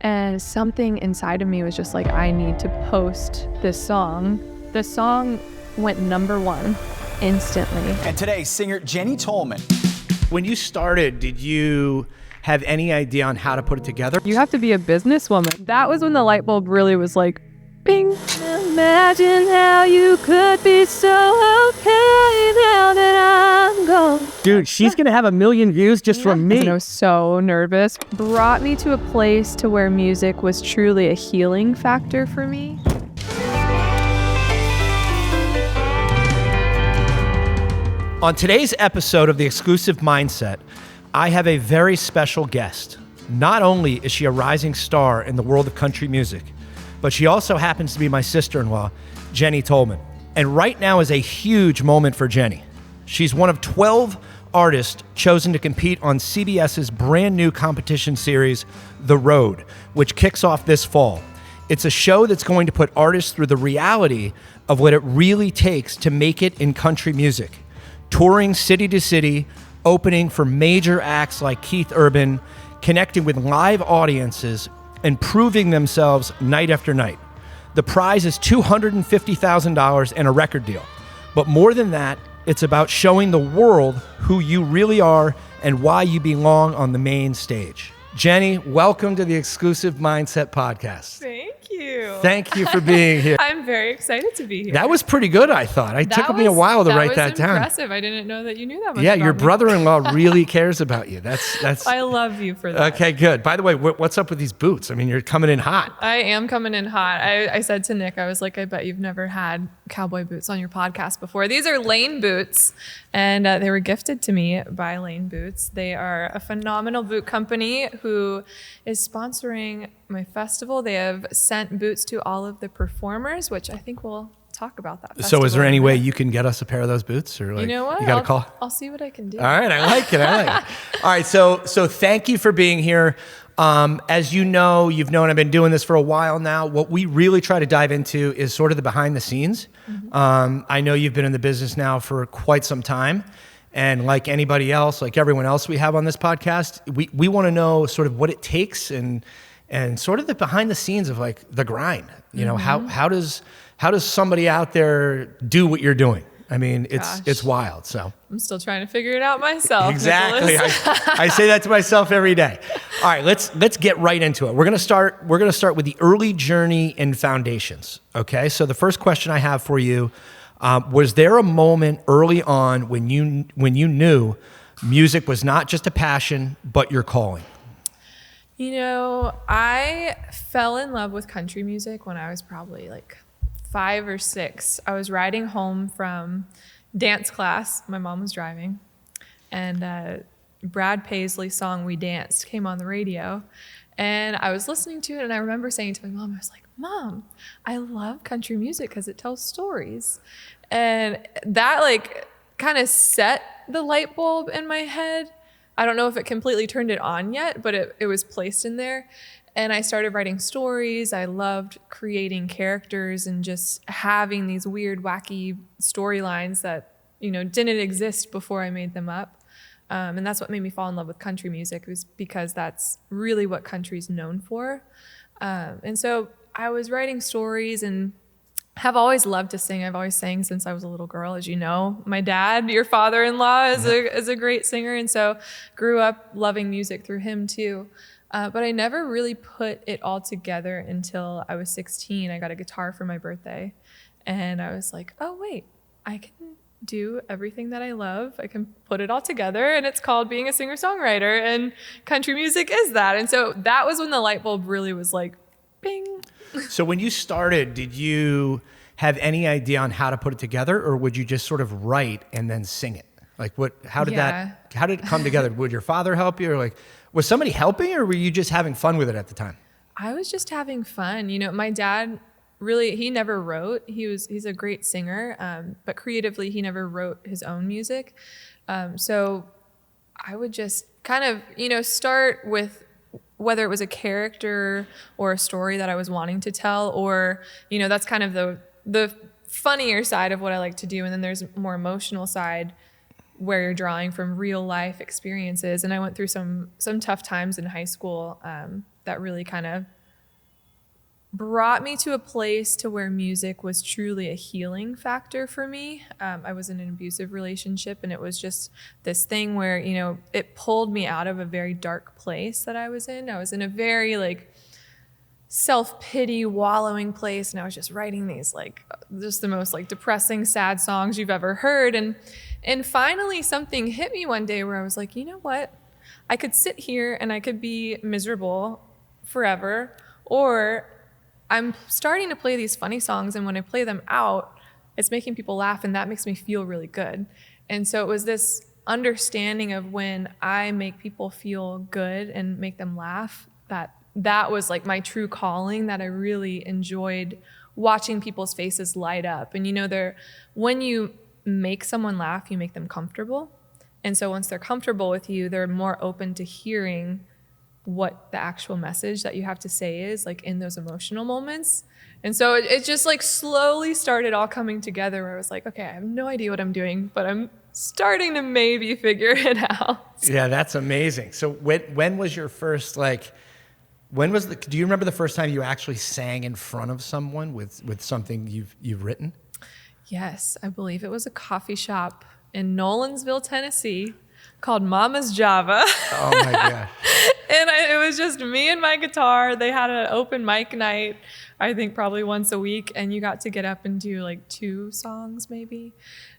And something inside of me was just like, I need to post this song. The song went #1 instantly. And today, singer Jenny Tolman. When you started, did you have any idea on how to put it together? You have to be a businesswoman. That was when the light bulb really was like, bing. Imagine how you could be so okay now that I'm gone. Dude, she's gonna have 1 million views just from me. And I was so nervous. Brought me to a place to where music was truly a healing factor for me. On today's episode of The Exclusive Mindset, I have a very special guest. Not only is she a rising star in the world of country music, but she also happens to be my sister-in-law, Jenny Tolman. And right now is a huge moment for Jenny. She's one of 12 artists chosen to compete on CBS's brand new competition series, The Road, which kicks off this fall. It's a show that's going to put artists through the reality of what it really takes to make it in country music. Touring city to city, opening for major acts like Keith Urban, connecting with live audiences, and proving themselves night after night. The prize is $250,000 and a record deal. But more than that, it's about showing the world who you really are and why you belong on the main stage. Jenny, welcome to the Exclusive Mindset Podcast. Thank you. Thank you for being here. I'm very excited to be here. That was pretty good, I thought. It took me a while to write that down. That was impressive. I didn't know that you knew that much Yeah, about your me. brother-in-law really cares about you. That's. I love you for that. Okay, good. By the way, what's up with these boots? I mean, you're coming in hot. I am coming in hot. I said to Nick, I was like, I bet you've never had cowboy boots on your podcast before. These are Lane boots, and they were gifted to me by Lane Boots. They are a phenomenal boot company who is sponsoring my festival. They have sent boots to all of the performers, which I think we'll talk about that festival. So is there any way you can get us a pair of those boots? Or You know what? You got to call? I'll see what I can do. All right, I like it. All right, so thank you for being here. As you know, you've known I've been doing this for a while now. What we really try to dive into is sort of the behind the scenes. Mm-hmm. I know you've been in the business now for quite some time. And like anybody else, like everyone else we have on this podcast, we want to know sort of what it takes and sort of the behind the scenes of like the grind. You know, how does somebody out there do what you're doing? I mean, it's wild. So I'm still trying to figure it out myself. Exactly. I say that to myself every day. All right, let's get right into it. We're gonna start with the early journey and foundations. Okay. So the first question I have for you, was there a moment early on when you knew music was not just a passion, but your calling? You know, I fell in love with country music when I was probably like 5 or 6. I was riding home from dance class. My mom was driving, and Brad Paisley's song "We Danced" came on the radio, and I was listening to it, and I remember saying to my mom, I was like, "Mom, I love country music because it tells stories." And that like kind of set the light bulb in my head. I don't know if it completely turned it on yet, but it was placed in there. And I started writing stories. I loved creating characters and just having these weird, wacky storylines that, you know, didn't exist before I made them up. And that's what made me fall in love with country music, was because that's really what country's known for. And so I was writing stories and have always loved to sing. I've always sang since I was a little girl, as you know. My dad, your father-in-law, is a great singer, and so grew up loving music through him too. But I never really put it all together until I was 16. I got a guitar for my birthday, and I was like, oh wait, I can do everything that I love. I can put it all together, and it's called being a singer-songwriter, and country music is that. And so that was when the light bulb really was like, bing. So when you started, did you have any idea on how to put it together, or would you just sort of write and then sing it? Like how did it come together? Would your father help you, or like, was somebody helping, or were you just having fun with it at the time? I was just having fun. You know, my dad really, he never wrote. He's a great singer, but creatively he never wrote his own music. So I would just kind of, you know, start with whether it was a character or a story that I was wanting to tell, or, you know, that's kind of the funnier side of what I like to do. And then there's a more emotional side where you're drawing from real life experiences. And I went through some tough times in high school, that really kind of brought me to a place to where music was truly a healing factor for me. I was in an abusive relationship, and it was just this thing where, you know, it pulled me out of a very dark place that I was in. I was in a very like self-pity wallowing place, and I was just writing these like just the most like depressing, sad songs you've ever heard. And finally something hit me one day where I was like, you know what? I could sit here and I could be miserable forever, or I'm starting to play these funny songs, and when I play them out, it's making people laugh, and that makes me feel really good. And so it was this understanding of when I make people feel good and make them laugh, that was like my true calling, that I really enjoyed watching people's faces light up. And you know, when you make someone laugh, you make them comfortable. And so once they're comfortable with you, they're more open to hearing what the actual message that you have to say is, like in those emotional moments. And so it just like slowly started all coming together, where I was like, okay, I have no idea what I'm doing, but I'm starting to maybe figure it out. Yeah, that's amazing. So when was your first, like, do you remember the first time you actually sang in front of someone with something you've written? Yes, I believe it was a coffee shop in Nolensville, Tennessee, called Mama's Java. Oh my gosh. And it was just me and my guitar. They had an open mic night, I think probably once a week, and you got to get up and do like 2 songs maybe.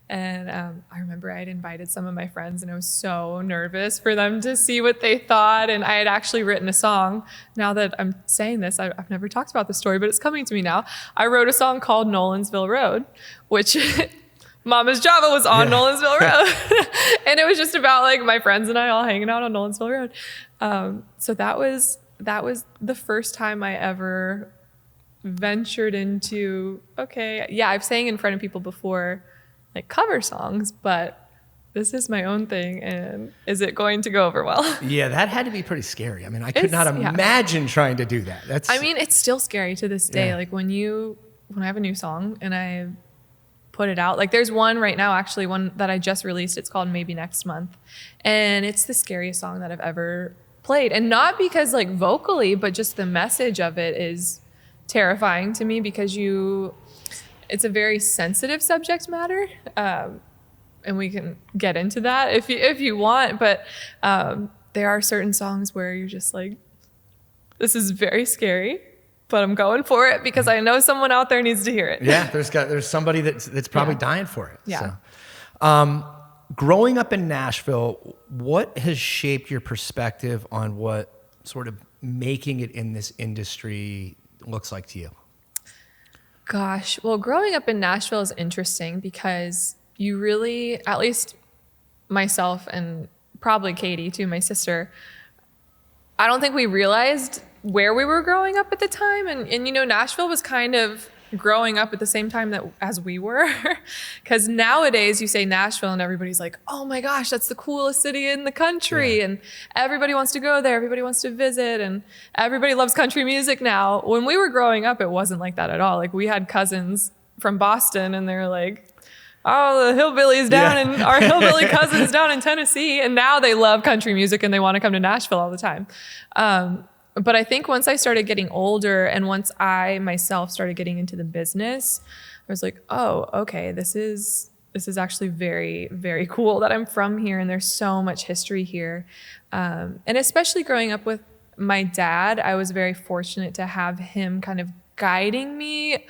And I remember I had invited some of my friends, and I was so nervous for them to see what they thought. And I had actually written a song. Now that I'm saying this, I've never talked about this story, but it's coming to me now. I wrote a song called Nolensville Road, which Mama's Java was on Nolensville Road. And it was just about like my friends and I all hanging out on Nolensville Road. So that was the first time I ever ventured into, okay, yeah, I've sang in front of people before, like cover songs, but this is my own thing, and is it going to go over well? Yeah, that had to be pretty scary. I mean, I could not imagine trying to do that. It's still scary to this day. Yeah. Like when I have a new song and I put it out, like there's one right now, actually one that I just released. It's called Maybe Next Month. And it's the scariest song that I've ever played. And not because like vocally, but just the message of it is terrifying to me, because it's a very sensitive subject matter. And we can get into that if you want, but there are certain songs where you're just like, this is very scary, but I'm going for it because I know someone out there needs to hear it. Yeah, there's somebody that's probably dying for it. Yeah. So, growing up in Nashville, what has shaped your perspective on what sort of making it in this industry looks like to you? Gosh, well, growing up in Nashville is interesting because you really, at least myself and probably Katie too, my sister, I don't think we realized where we were growing up at the time. And you know, Nashville was kind of growing up at the same time as we were. Because nowadays you say Nashville and everybody's like, oh my gosh, that's the coolest city in the country. Yeah. And everybody wants to go there. Everybody wants to visit. And everybody loves country music now. When we were growing up, it wasn't like that at all. Like we had cousins from Boston and they're like, oh, the hillbillies down in our hillbilly cousins down in Tennessee. And now they love country music and they want to come to Nashville all the time. But I think once I started getting older and once I myself started getting into the business, I was like, oh, okay, this is actually very, very cool that I'm from here and there's so much history here. And especially growing up with my dad, I was very fortunate to have him kind of guiding me,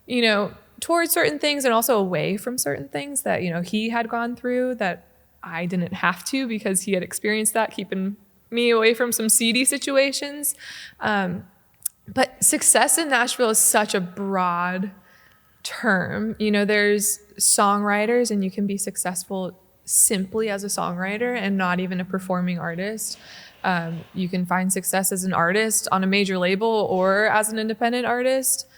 you know, towards certain things and also away from certain things that, you know, he had gone through that I didn't have to because he had experienced that, keeping me away from some seedy situations. But success in Nashville is such a broad term. You know, there's songwriters and you can be successful simply as a songwriter and not even a performing artist. You can find success as an artist on a major label or as an independent artist.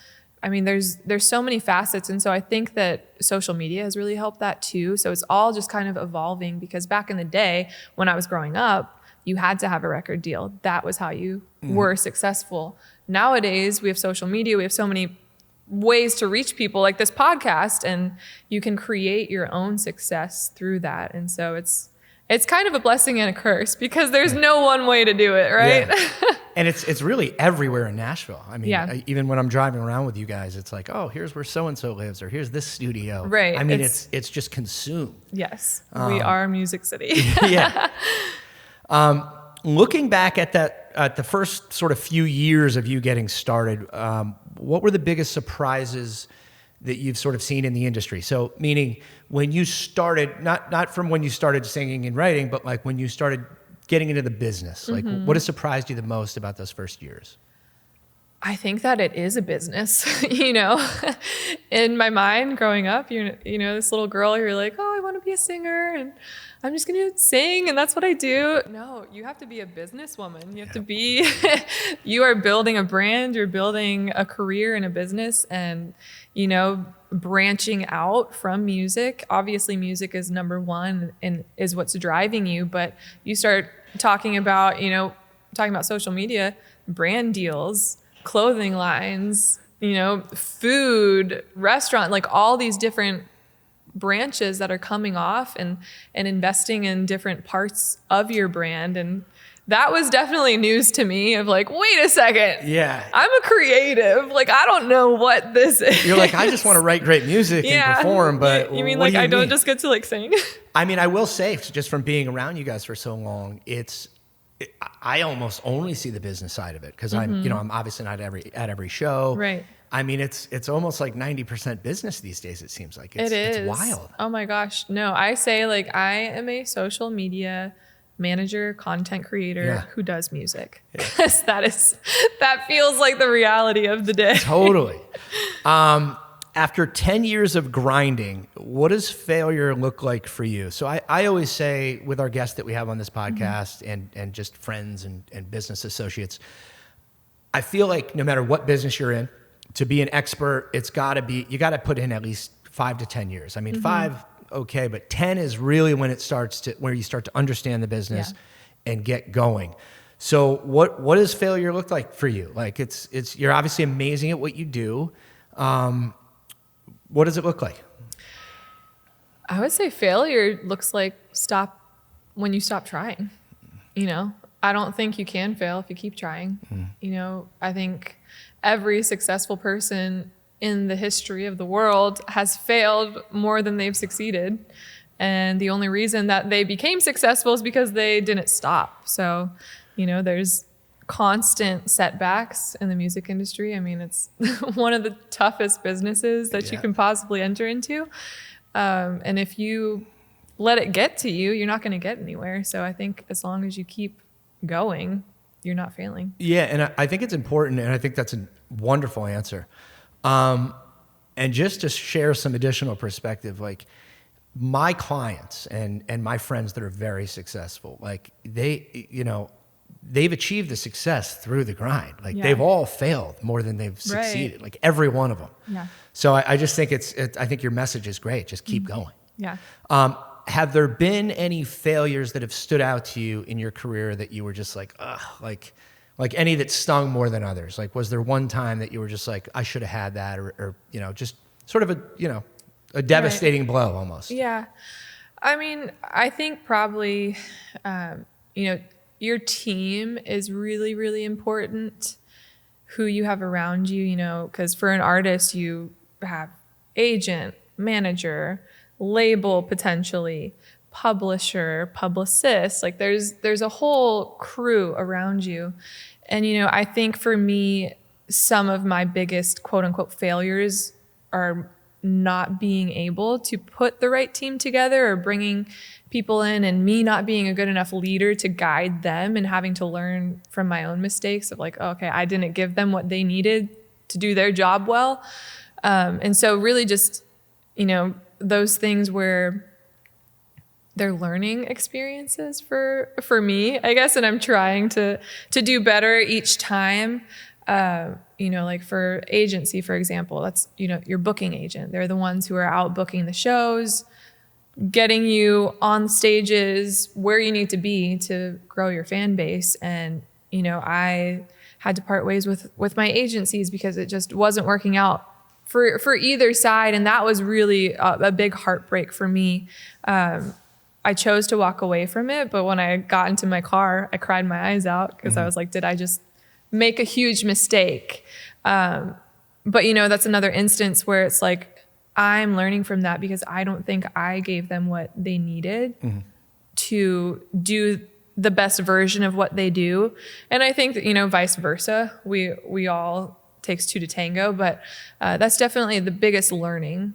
I mean, there's so many facets. And so I think that social media has really helped that too. So it's all just kind of evolving because back in the day when I was growing up, you had to have a record deal. That was how you were successful. Nowadays, we have social media. We have so many ways to reach people like this podcast, and you can create your own success through that. And so it's it's kind of a blessing and a curse because there's no one way to do it, right? Yeah. And it's really everywhere in Nashville. I mean, Yeah. even when I'm driving around with you guys, it's like, oh, here's where so-and-so lives, or here's this studio. Right. I mean, it's just consumed. Yes, we are Music City. Yeah. Looking back at the first sort of few years of you getting started, what were the biggest surprises that you've sort of seen in the industry? So meaning when you started, not from when you started singing and writing, but like when you started getting into the business, like what has surprised you the most about those first years? I think that it is a business, you know. In my mind growing up, you're this little girl, you're like, oh, I want to be a singer and I'm just going to sing and that's what I do. No, you have to be a businesswoman. You have to be, you are building a brand, you're building a career in a business and, branching out from music. Obviously music is number one and is what's driving you, but you start talking about social media, brand deals, clothing lines, food, restaurant, like all these different branches that are coming off and investing in different parts of your brand. And that was definitely news to me of like, wait a second. Yeah. I'm a creative. Like, I don't know what this is. You're like, I just want to write great music and perform, but you mean what like do you I don't mean? just get to like sing? I mean, I will say, just from being around you guys for so long, I almost only see the business side of it because I'm obviously not at every show. Right. I mean, it's almost like 90% business these days. It seems like It's wild. Oh my gosh. No, I say like I am a social media manager, content creator who does music. Because that feels like the reality of the day. Totally. After 10 years of grinding, what does failure look like for you? So I always say with our guests that we have on this podcast and just friends and business associates, I feel like no matter what business you're in, to be an expert, you got to put in at least 5 to 10 years. I mean, 5, okay, but 10 is really when where you start to understand the business and get going. So what does failure look like for you? Like you're obviously amazing at what you do. What does it look like? I would say failure looks like when you stop trying. I don't think you can fail if you keep trying. I think every successful person in the history of the world has failed more than they've succeeded. And the only reason that they became successful is because they didn't stop. So, there's constant setbacks in the music industry. I mean, it's one of the toughest businesses that you can possibly enter into. And if you let it get to you, you're not going to get anywhere. So I think as long as you keep going, you're not failing. Yeah, and I think it's important, and I think that's a wonderful answer. And just to share some additional perspective, like my clients and my friends that are very successful, like they've achieved the success through the grind. Like they've all failed more than they've succeeded, like every one of them. Yeah. So I just think I think your message is great. Just keep going. Yeah. Have there been any failures that have stood out to you in your career that you were just like, ugh, like any that stung more than others? Like, was there one time that you were just like, I should have had that, or just sort of a devastating blow almost? Yeah. I mean, I think probably, your team is really, really important. Who you have around you, because for an artist, you have agent, manager, label potentially, publisher, publicist. Like there's a whole crew around you. And, I think for me, some of my biggest quote unquote failures are not being able to put the right team together or bringing people in and me not being a good enough leader to guide them and having to learn from my own mistakes of like, okay, I didn't give them what they needed to do their job well. And so really just, those things where they're learning experiences for me, I guess, and I'm trying to do better each time. Like for agency, for example, that's, your booking agent. They're the ones who are out booking the shows, getting you on stages where you need to be to grow your fan base. And, I had to part ways with my agencies because it just wasn't working out for either side. And that was really a big heartbreak for me. I I chose to walk away from it. But when I got into my car, I cried my eyes out because I was like, did I just make a huge mistake? But that's another instance where it's like, I'm learning from that because I don't think I gave them what they needed to do the best version of what they do. And I think that, vice versa, we all takes two to tango, but that's definitely the biggest learning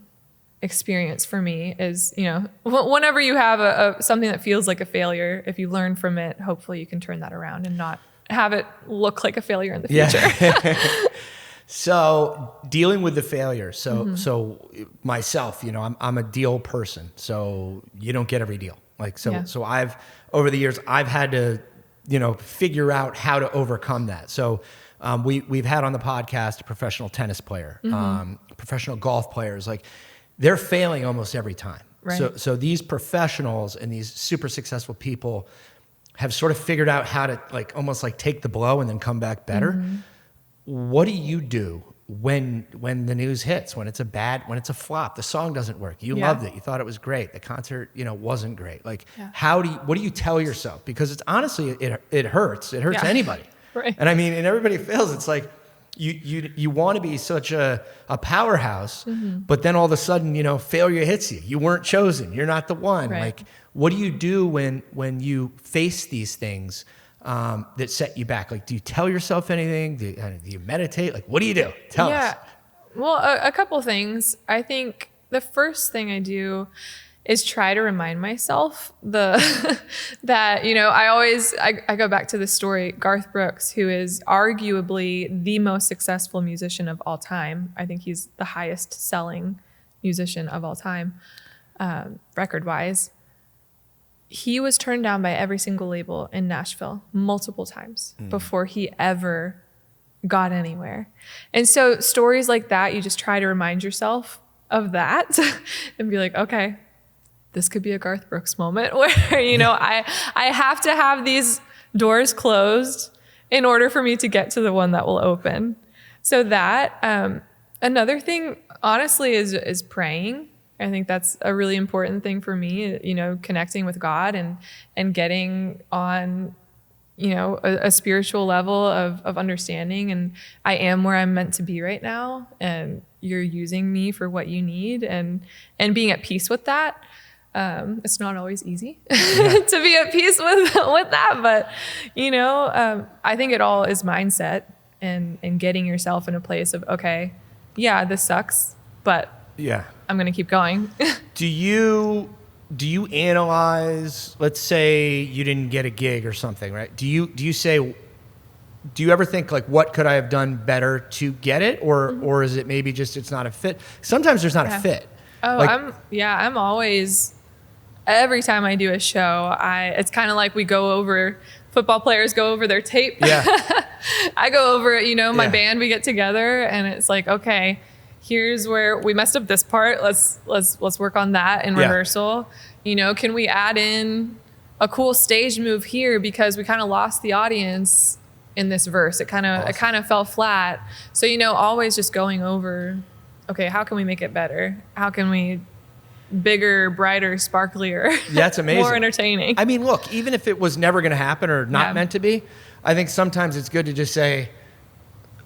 experience for me is, whenever you have something that feels like a failure, if you learn from it, hopefully you can turn that around and not have it look like a failure in the future. So dealing with the failure. So myself, I'm a deal person. So you don't get every deal. So I've, over the years, I've had to, figure out how to overcome that. So we've had on the podcast a professional tennis player, professional golf players, like they're failing almost every time. Right. So these professionals and these super successful people have sort of figured out how to almost take the blow and then come back better. What do you do when the news hits, when it's a flop, the song doesn't work, you loved it, you thought it was great, the concert, wasn't great. What do you tell yourself? Because it's honestly, it hurts anybody. Right. And and everybody fails. It's like, you want to be such a powerhouse, but then all of a sudden, failure hits you. You weren't chosen. You're not the one. Right. What do you do when you face these things that set you back? Do you tell yourself anything? Do you meditate? What do you do? Tell us. Well, a couple things. I think the first thing I do is try to remind myself that, I go back to the story, Garth Brooks, who is arguably the most successful musician of all time. I think he's the highest selling musician of all time, record wise. He was turned down by every single label in Nashville multiple times before he ever got anywhere. And so stories like that, you just try to remind yourself of that and be like, okay, this could be a Garth Brooks moment where, I have to have these doors closed in order for me to get to the one that will open. So that, another thing, honestly, is praying. I think that's a really important thing for me, connecting with God and getting on, a spiritual level of understanding. And I am where I'm meant to be right now. And you're using me for what you need and being at peace with that. It's not always easy to be at peace with that, but I think it all is mindset and getting yourself in a place of, okay, yeah, this sucks, but I'm going to keep going. Do you analyze, let's say you didn't get a gig or something, right? Do you ever think what could I have done better to get it? Or is it maybe just, it's not a fit? Sometimes there's not a fit. Oh, I'm always, every time I do a show, it's kind of like football players go over their tape. Yeah. I go over it, my band, we get together and it's like, okay, here's where we messed up this part. Let's work on that in rehearsal. Can we add in a cool stage move here because we kind of lost the audience in this verse. It kind of fell flat. So, always just going over, okay, how can we make it better? How can we bigger, brighter, sparklier? That's amazing. More entertaining. Look, even if it was never going to happen or not meant to be, I think sometimes it's good to just say,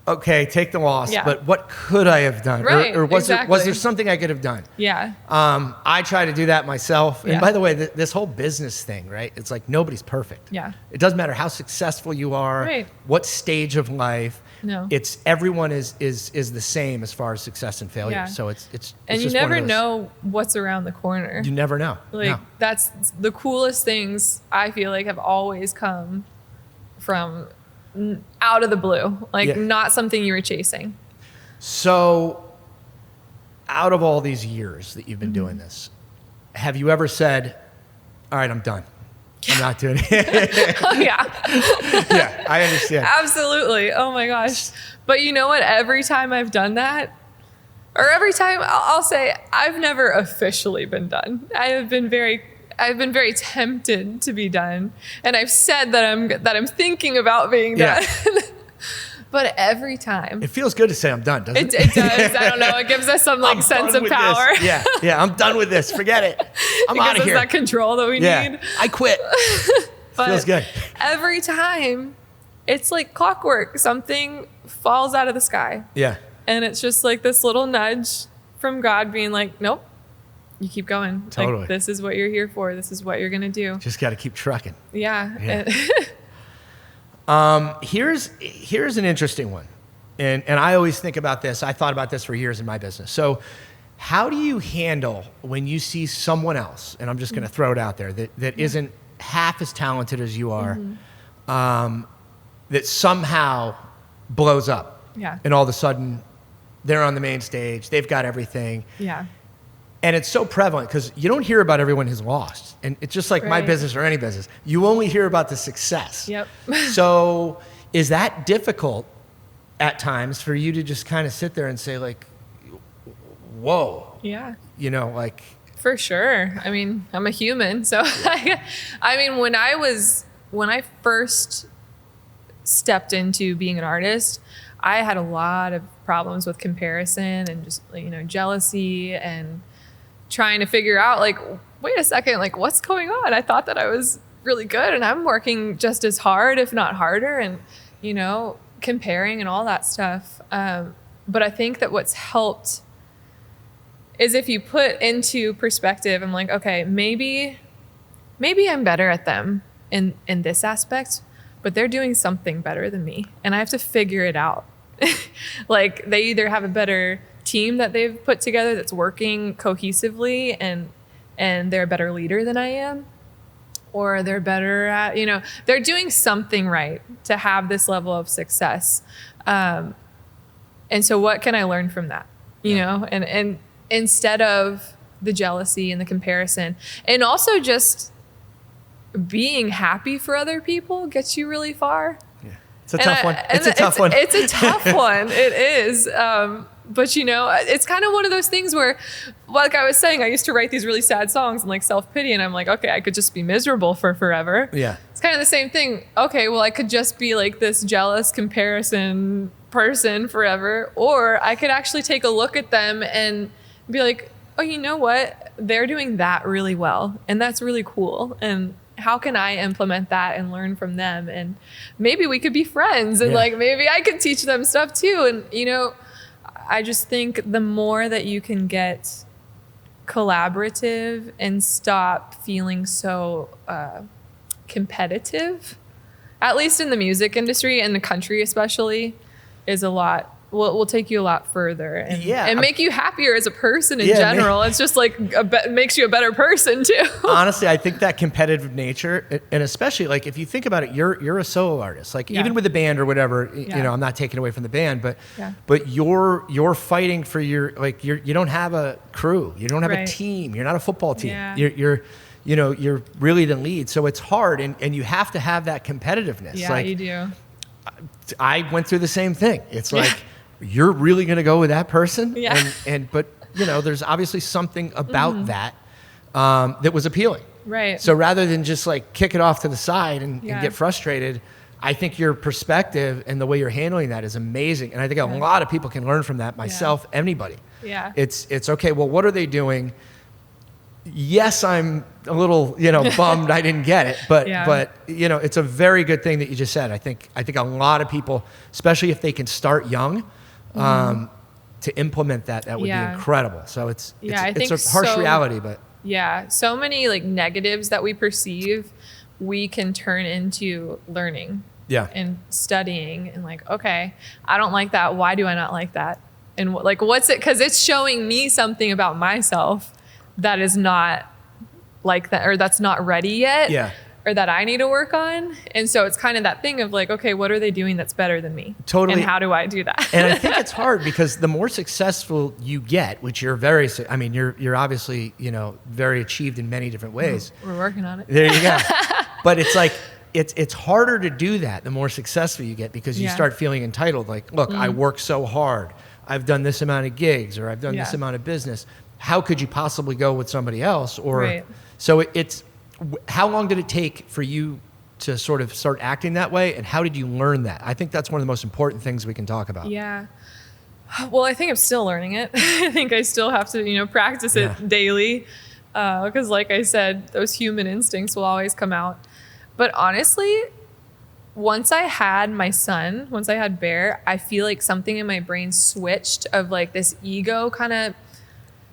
okay, take the loss, but what could I have done? Right, or was exactly. there something I could have done? Yeah. I try to do that myself. And Yeah. by the way, this whole business thing, right? It's like nobody's perfect. Yeah. It doesn't matter how successful you are, Right. what stage of life. No. It's everyone is the same as far as success and failure. Yeah. So it's And you just one of never those- know what's around the corner. You never know. No. That's the coolest things I feel like have always come from out of the blue, not something you were chasing. So out of all these years that you've been doing this, have you ever said, all right, I'm done. I'm not doing it. Oh, yeah. Yeah, I understand. Absolutely. Oh my gosh. But you know what? Every time I've done that, or every time I'll say, I've never officially been done. I've been very tempted to be done. And I've said that I'm thinking about being done. But every time. It feels good to say I'm done, doesn't it? It does. I don't know. It gives us some like I'm sense done of with power. this. Yeah, I'm done with this. Forget it. I'm out of It gives us here. that control that we need. I quit. But Feels good. every time, it's like clockwork. Something falls out of the sky. Yeah. And it's just like this little nudge from God being like, nope, you keep going. Totally. Like, this is what you're here for. This is what you're going to do. Just got to keep trucking. Yeah. Here's an interesting one. And I always think about this. I thought about this for years in my business. So how do you handle when you see someone else, and I'm just going to throw it out there, that isn't half as talented as you are, that somehow blows up. Yeah. And all of a sudden, they're on the main stage. They've got everything. Yeah. And it's so prevalent because you don't hear about everyone who's lost. And it's just like my Right. business or any business. You only hear about the success. Yep. So is that difficult at times for you to just kind of sit there and say like, whoa, Yeah. you know, like, For sure. I mean, I'm a human. So, I mean, when I first stepped into being an artist, I had a lot of problems with comparison and just, jealousy and trying to figure out, like, wait a second, like, what's going on? I thought that I was really good and I'm working just as hard, if not harder, and, comparing and all that stuff. But I think that what's helped is if you put into perspective, I'm like, okay, maybe I'm better at them in this aspect, but they're doing something better than me, and I have to figure it out. Like, they either have a better team that they've put together that's working cohesively and they're a better leader than I am, or they're better at, they're doing something right to have this level of success. And so what can I learn from that? And instead of the jealousy and the comparison, and also just being happy for other people gets you really far. it's a tough one. It's a tough one. It is. But it's kind of one of those things where, like I was saying, I used to write these really sad songs and like self-pity, and I'm like, okay, I could just be miserable for forever. Yeah. It's kind of the same thing. Okay, well, I could just be like this jealous comparison person forever, or I could actually take a look at them and be like, oh, you know what? They're doing that really well, and that's really cool. And how can I implement that and learn from them? And maybe we could be friends, and like maybe I could teach them stuff too. And I just think the more that you can get collaborative and stop feeling so competitive, at least in the music industry and the country especially, is a lot. Will take you a lot further and make you happier as a person in general. It's just like makes you a better person too. Honestly, I think that competitive nature, and especially like if you think about it, you're a solo artist. Like even with a band or whatever, I'm not taking away from the band, but you're fighting for you don't have a crew, you don't have a team, you're not a football team. You're really the lead, so it's hard, and you have to have that competitiveness. Yeah, you do. I went through the same thing. It's like, you're really going to go with that person? Yeah. But there's obviously something about that that was appealing. Right. So rather than just like kick it off to the side and get frustrated, I think your perspective and the way you're handling that is amazing. And I think a lot of people can learn from that, myself, anybody. Yeah. It's okay, well, what are they doing? Yes, I'm a little, bummed I didn't get it, but it's a very good thing that you just said. I think a lot of people, especially if they can start young, to implement that would be incredible. So it's a harsh reality, but so many like negatives that we perceive, we can turn into learning. And studying and like, okay, I don't like that. Why do I not like that? And what's it? Because it's showing me something about myself that is not like that, or that's not ready yet, or that I need to work on. And so it's kind of that thing of like, okay, what are they doing that's better than me? Totally. And how do I do that? And I think it's hard because the more successful you get, which you're you're obviously, very achieved in many different ways. We're working on it. There you go. But it's like, it's harder to do that the more successful you get, because you start feeling entitled. Like, look, I work so hard. I've done this amount of gigs, or I've done this amount of business. How could you possibly go with somebody else? Or so it's how long did it take for you to sort of start acting that way, and how did you learn that? I think that's one of the most important things we can talk about. Yeah. Well, I think I'm still learning it. I think I still have to, practice it daily. Because like I said, those human instincts will always come out. But honestly, once I had my son, once I had Bear, I feel like something in my brain switched of like this ego kind of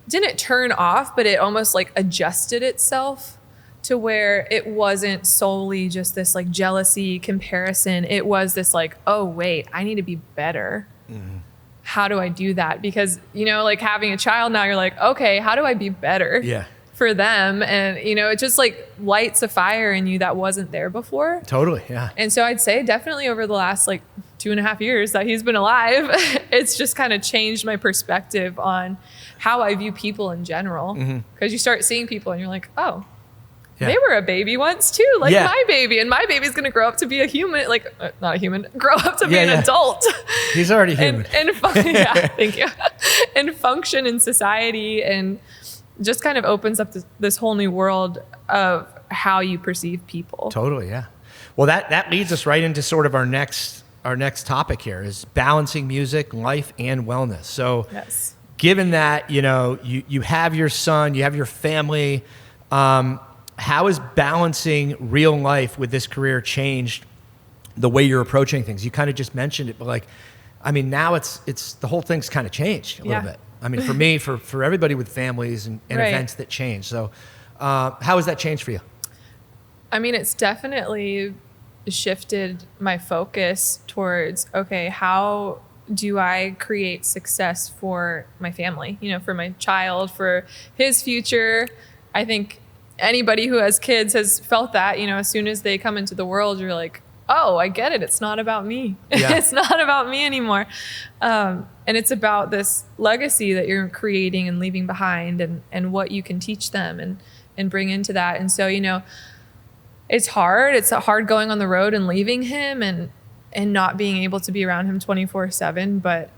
didn't turn off, but it almost like adjusted itself to where it wasn't solely just this like jealousy, comparison. It was this like, oh, wait, I need to be better. Mm-hmm. How do I do that? Because, like having a child now, you're like, okay, how do I be better for them? And, it just like lights a fire in you that wasn't there before. Totally, yeah. And so I'd say definitely over the last like 2.5 years that he's been alive, it's just kind of changed my perspective on how I view people in general. Because you start seeing people and you're like, oh, they were a baby once too, like my baby, and my baby's gonna grow up to be a human, like not a human, grow up to be an adult. He's already human. and thank you. And function in society, and just kind of opens up this whole new world of how you perceive people. Totally, yeah. Well, that leads us right into sort of our next topic here is balancing music, life, and wellness. So, given that you have your son, you have your family. How has balancing real life with this career changed the way you're approaching things? You kind of just mentioned it, but now it's the whole thing's kind of changed a little bit. I mean, for me, for everybody with families and events that change. So how has that changed for you? I mean, it's definitely shifted my focus towards, okay, how do I create success for my family, for my child, for his future? I think anybody who has kids has felt that, as soon as they come into the world, you're like, oh, I get it. It's not about me. Yeah. It's not about me anymore. And it's about this legacy that you're creating and leaving behind, and what you can teach them and bring into that. And so, it's hard. It's hard going on the road and leaving him and not being able to be around him 24/7. But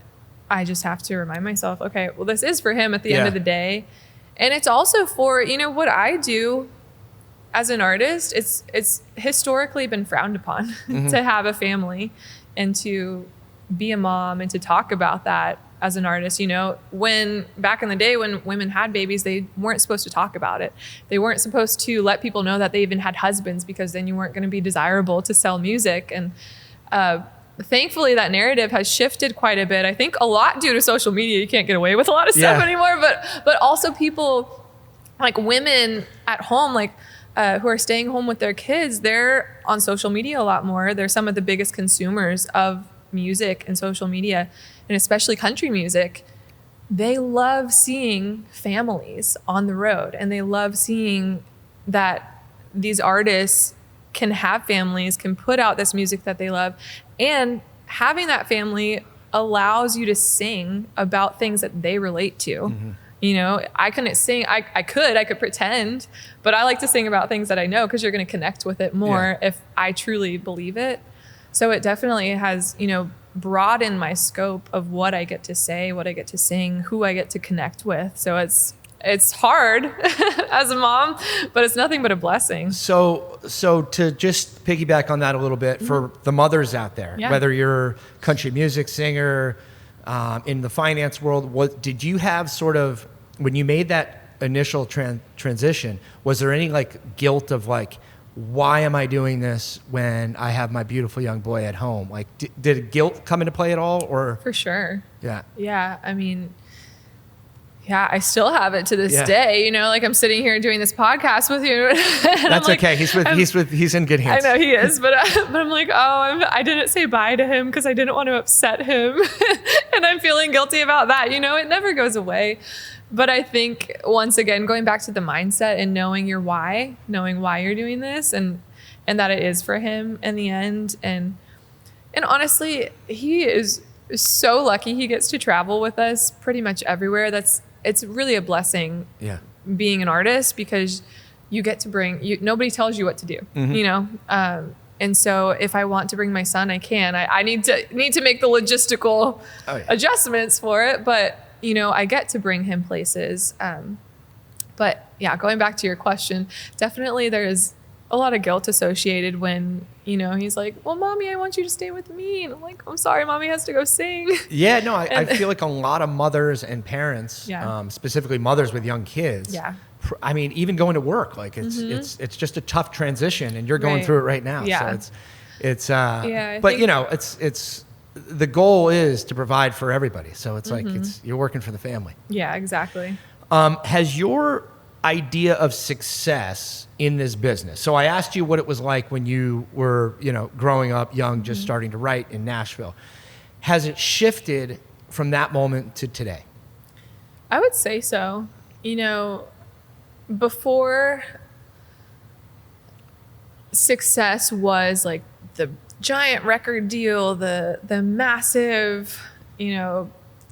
I just have to remind myself, okay, well, this is for him at the end of the day. And it's also for, what I do as an artist. It's historically been frowned upon to have a family and to be a mom and to talk about that as an artist. When back in the day when women had babies, they weren't supposed to talk about it. They weren't supposed to let people know that they even had husbands, because then you weren't going to be desirable to sell music. And thankfully, that narrative has shifted quite a bit. I think a lot due to social media. You can't get away with a lot of stuff anymore, but also people like women at home, like who are staying home with their kids, they're on social media a lot more. They're some of the biggest consumers of music and social media, and especially country music. They love seeing families on the road, and they love seeing that these artists can have families, can put out this music that they love. And having that family allows you to sing about things that they relate to. I couldn't sing. I could pretend, but I like to sing about things that I know, because you're going to connect with it more if I truly believe it. So it definitely has, broadened my scope of what I get to say, what I get to sing, who I get to connect with. So it's hard as a mom, but it's nothing but a blessing. So to just piggyback on that a little bit, for the mothers out there, whether you're a country music singer, in the finance world, what did you have sort of, when you made that initial transition, was there any like guilt of like, why am I doing this when I have my beautiful young boy at home? Like, did guilt come into play at all, or? For sure. Yeah. Yeah. I mean, I still have it to this day. Like I'm sitting here doing this podcast with you. That's okay. He's in good hands. I know he is, but I'm like, I didn't say bye to him because I didn't want to upset him, and I'm feeling guilty about that. It never goes away. But I think, once again, going back to the mindset and knowing your why, knowing why you're doing this, and that it is for him in the end. And honestly, he is so lucky he gets to travel with us pretty much everywhere. It's really a blessing being an artist, because you get to nobody tells you what to do, and so if I want to bring my son, I can. I need to make the logistical adjustments for it, but I get to bring him places. But going back to your question, definitely there's a lot of guilt associated when, he's like, well, mommy, I want you to stay with me. And I'm like, I'm sorry, mommy has to go sing. Yeah, no, I feel like a lot of mothers and parents, Yeah. Specifically mothers with young kids. Yeah. I mean, even going to work, like it's just a tough transition, and you're going Right. through it right now. Yeah. So it's I but think- it's the goal is to provide for everybody. So it's like you're working for the family. Yeah, exactly. Has your idea of success in this business? So I asked you what it was like when you were, growing up young, just starting to write in Nashville. Has it shifted from that moment to today? I would say so. Before, success was like the giant record deal, the massive,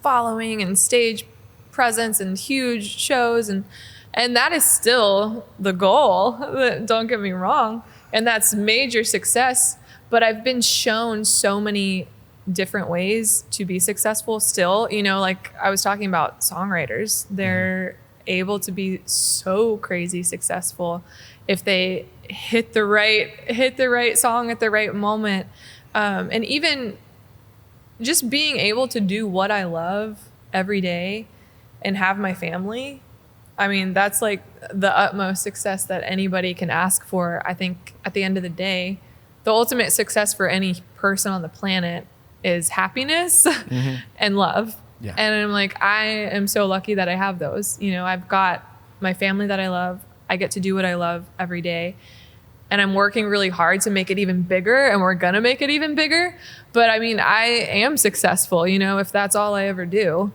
following and stage presence and huge shows, and that is still the goal. Don't get me wrong, and that's major success. But I've been shown so many different ways to be successful still. Like I was talking about songwriters, they're able to be so crazy successful if they hit the right song at the right moment, and even just being able to do what I love every day and have my family. I mean, that's like the utmost success that anybody can ask for. I think at the end of the day, the ultimate success for any person on the planet is happiness and love. Yeah. And I'm like, I am so lucky that I have those. I've got my family that I love. I get to do what I love every day. And I'm working really hard to make it even bigger, and we're going to make it even bigger. But I mean, I am successful, if that's all I ever do.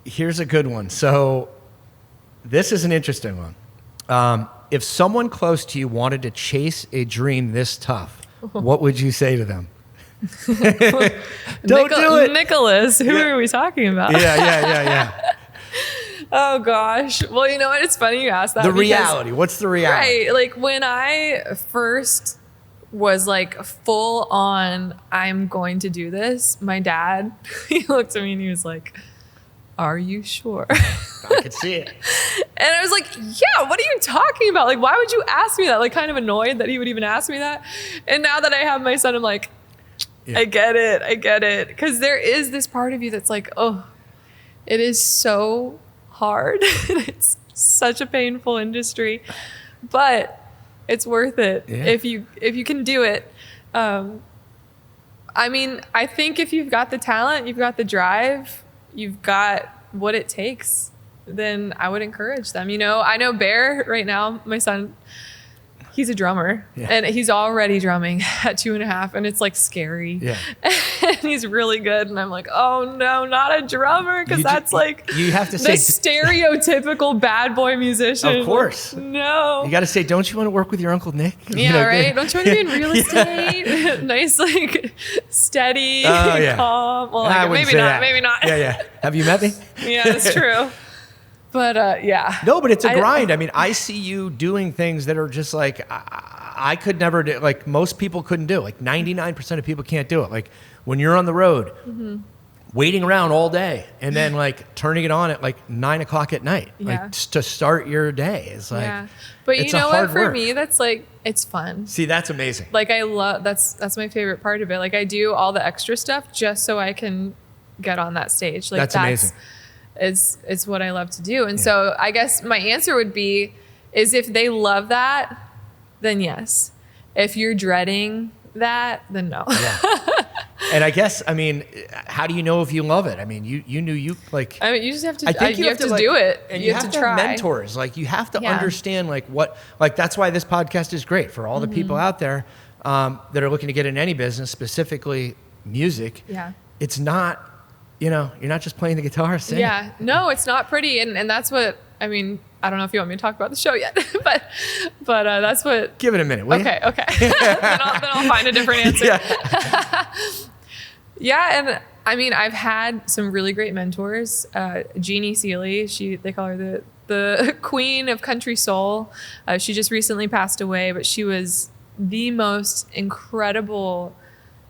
Here's a good one. So this is an interesting one. If someone close to you wanted to chase a dream this tough, what would you say to them? Don't do it. Nicholas, who are we talking about? Yeah. Oh gosh. Well, you know what? It's funny you asked that. The because- reality. What's the reality? Right. Like when I first was like full on, I'm going to do this, my dad, he looked at me and he was like, are you sure? I could see it. And I was like, yeah, what are you talking about? Like, why would you ask me that? Like, kind of annoyed that he would even ask me that. And now that I have my son, I'm like, Yeah. I get it. Because there is this part of you that's like, oh, it is so hard. It's such a painful industry, but it's worth it if you can do it. I mean, I think if you've got the talent, you've got the drive, you've got what it takes, then I would encourage them. I know Bear right now, my son, he's a drummer and he's already drumming at 2.5, and it's like scary. Yeah. And he's really good. And I'm like, oh no, not a drummer. Cause that's like you have to the say stereotypical bad boy musician. Of course. No. You got to say, don't you want to work with your Uncle Nick? Yeah, right. Don't you want to be in real estate? Nice, like steady, calm. Well, I like, wouldn't maybe say not. that. Maybe not. Yeah. Have you met me? Yeah, that's true. But yeah. No, but it's a grind. I mean, I see you doing things that are just like I could never do. Like most people couldn't do. Like 99% of people can't do it. Like when you're on the road, waiting around all day, and then like turning it on at like 9 o'clock at night, like to start your day. It's like, but it's you know a what? hard For work. me, that's like it's fun. See, that's amazing. Like I love that's my favorite part of it. Like I do all the extra stuff just so I can get on that stage. Like That's amazing. It's what I love to do. And so I guess my answer would be is if they love that, then yes. If you're dreading that, then no. Yeah. And I guess, I mean, how do you know if you love it? I mean, you knew you like. I mean, you just have to. I think you have to like, do it, and you have to try. have mentors. Like you have to Yeah. understand like what. Like that's why this podcast is great for all the people out there that are looking to get in any business, specifically music. Yeah. It's not, you're not just playing the guitar. Singing. Yeah, no, it's not pretty, and that's what I mean. I don't know if you want me to talk about the show yet, but that's what. Give it a minute. Will you? Okay. then I'll find a different answer. Yeah, and I mean, I've had some really great mentors. Jeannie Seeley, they call her the queen of country soul. She just recently passed away, but she was the most incredible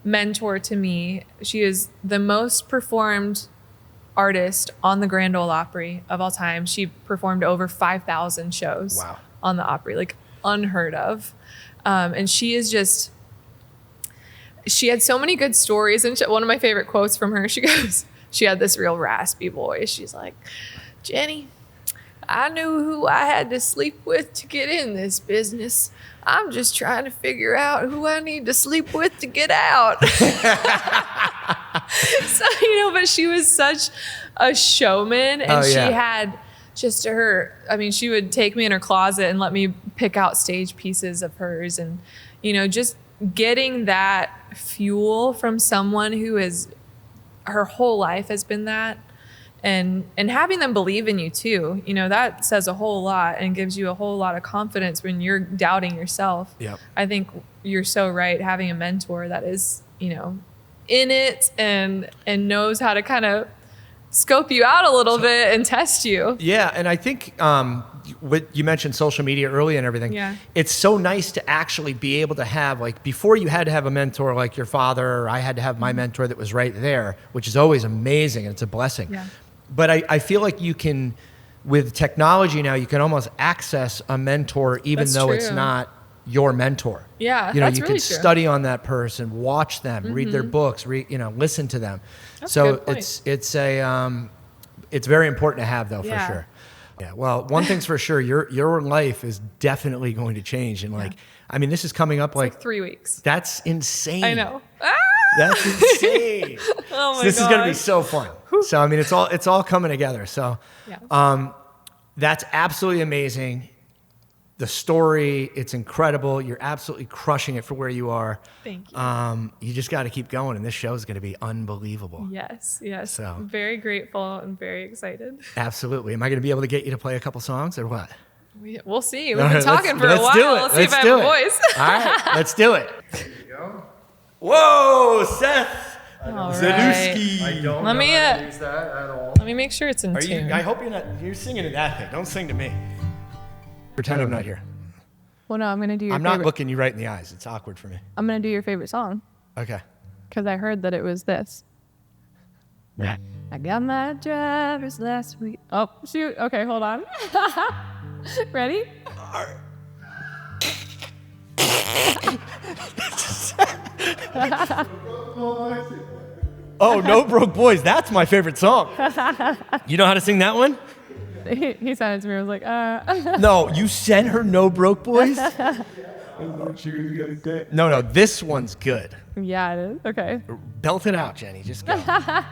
mentor to me. She is the most performed artist on the Grand Ole Opry of all time. She performed over 5,000 shows on the Opry, like unheard of. And she is just, she had so many good stories. And one of my favorite quotes from her, she goes, she had this real raspy voice. She's like, Jenny, I knew who I had to sleep with to get in this business. I'm just trying to figure out who I need to sleep with to get out. So, but she was such a showman, and she had just she would take me in her closet and let me pick out stage pieces of hers. And, just getting that fuel from someone who is, her whole life has been that. And having them believe in you too, that says a whole lot and gives you a whole lot of confidence when you're doubting yourself. Yep. I think you're so right. Having a mentor that is, in it and knows how to kind of scope you out a little bit and test you. Yeah, and I think what you mentioned social media early and everything. Yeah. It's so nice to actually be able to have, like, before you had to have a mentor like your father, or I had to have my mentor that was right there, which is always amazing and it's a blessing. Yeah. But I feel like you can, with technology now, you can almost access a mentor even That's though true. it's not your mentor. Yeah, you that's can really true. study on that person, watch them, read their books, listen to them. That's a So good point. it's very important to have, though, Yeah. for sure. Yeah. Well, one thing's for sure, your life is definitely going to change, and this is coming up Like 3 weeks. that's insane. I know. That's insane. Oh my This is going to be gosh. so fun. So it's all coming together. So Yeah. that's absolutely amazing. The story, it's incredible. You're absolutely crushing it for where you are. Thank you. You just got to keep going, and this show is going to be unbelievable. Yes. So- I'm very grateful and very excited. Absolutely. Am I going to be able to get you to play a couple songs or what? We'll see. We've been talking for a Let's while. do it. Let's see if I do have a it. voice. All right, let's do it. Whoa, Seth All Zaluski. I don't Let know me, how to use that at all. Let me make sure it's in Are tune. you? I hope you're singing to that thing. Don't sing to me. Pretend I'm not here. Well, no, I'm gonna do your. I'm not favorite. looking you right in the eyes. It's awkward for me. I'm gonna do your favorite song Okay. because I heard that it was this. Yeah. I got my driver's last week. Oh shoot. Okay, hold on. Ready? Oh, No Broke Boys. That's my favorite song. You know how to sing that one? He sent it to me. I was like, No, you sent her No Broke Boys? No, this one's good. yeah, it is. Okay. Belt it out, Jenny. Just go. I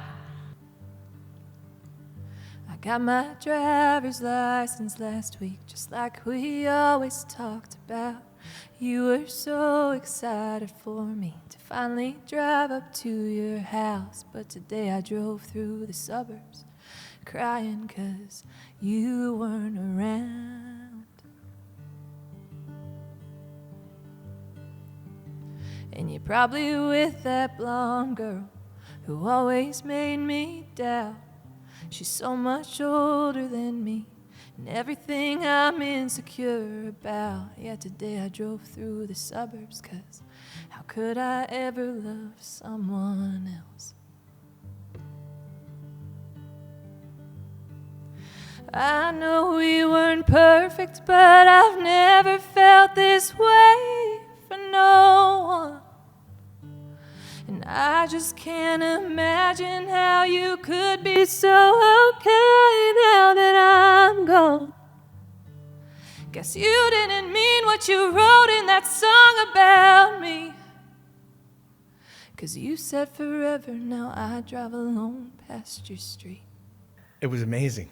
got my driver's license last week, just like we always talked about. You were so excited for me to finally drive up to your house. But today I drove through the suburbs crying 'cause you weren't around. And you're probably with that blonde girl who always made me doubt. She's so much older than me, and everything I'm insecure about. Yeah, today I drove through the suburbs, 'cause how could I ever love someone else? I know we weren't perfect, but I've never felt this way for no one. And I just can't imagine how you could be so okay now that I'm gone. Guess you didn't mean what you wrote in that song about me. 'Cause you said forever, now I drive alone past your street. It was amazing.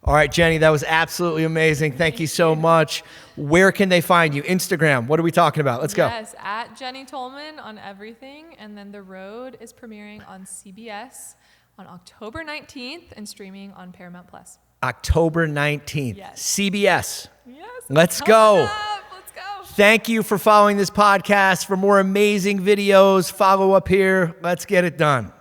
All right, Jenny, that was absolutely amazing. Thank you so much. Where can they find you? Instagram. What are we talking about? Let's go. Yes, at Jenny Tolman on everything. And then The Road is premiering on CBS on October 19th and streaming on Paramount Plus. October 19th. Yes. CBS. Yes. Let's coming go. up. Let's go. Thank you for following this podcast. For more amazing videos, follow up here. Let's get it done.